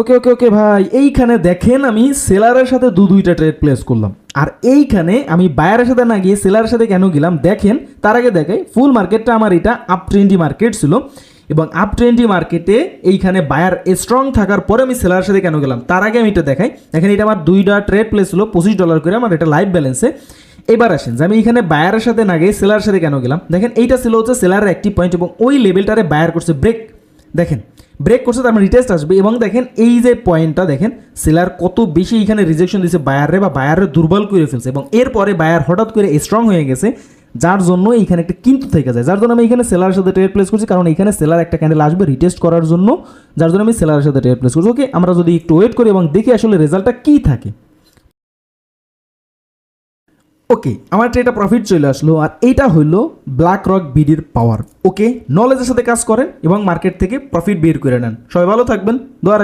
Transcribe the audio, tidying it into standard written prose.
ওকে ওকে ওকে ভাই, এইখানে দেখেন আমি সেলারের সাথে দুইটা ট্রেড প্লেস করলাম, আর এইখানে আমি বায়ারের সাথে না গিয়ে সেলারের সাথে কেন গেলাম দেখেন। তার আগে দেখাই ফুল মার্কেটটা আমার এটা আপ ট্রেন্ডি মার্কেট ছিল, এবং আপ ট্রেন্ডি মার্কেটে এইখানে বায়ার স্ট্রং থাকার পরে আমি সেলারের সাথে কেন গেলাম তার আগে আমি এটা দেখাই। দেখেন এটা আমার দুইটা ট্রেড প্লেস ছিল $25 করে, আমার এটা লাইভ ব্যালেন্সে। এবার আসেন যে আমি এখানে বায়ারের সাথে না গিয়ে সেলারের সাথে কেন গেলাম। দেখেন এইটা ছিল হচ্ছে সেলারের একটি পয়েন্ট, এবং ওই লেভেলটারে বায়ার করছে ব্রেক। দেখেন ব্রেক করছে, তার মানে রিটেস্ট আসবে, এবং দেখেন এই যে পয়েন্টটা দেখেন সেলার কত বেশি এখানে রিজেকশন দিয়েছে বায়ারে, বা বায়ারে দুর্বল করে ফেলছে, এবং এরপরে বায়ার হঠাৎ করে স্ট্রং হয়ে গেছে, যার জন্য এইখানে একটা কিন্তু থেকে যায়, যার জন্য আমি এখানে সেলারের সাথে ট্রেড প্লেস করছি, কারণ এখানে সেলার একটা ক্যান্ডেল আসবে রিটেস্ট করার জন্য, যার জন্য আমি সেলারের সাথে ট্রেড প্লেস করছি। ওকে, আমরা যদি একটু ওয়েট করি এবং দেখি আসলে রেজাল্টটা কী থাকে। ওকে, আমার ট্রেডটা প্রফিট চলে আসলো, আর এইটা হলো ব্ল্যাক রক বিডির পাওয়ার। ওকে, নলেজের সাথে কাজ করেন এবং মার্কেট থেকে প্রফিট বের করে নেন। সবাই ভালো থাকবেন, দোয়া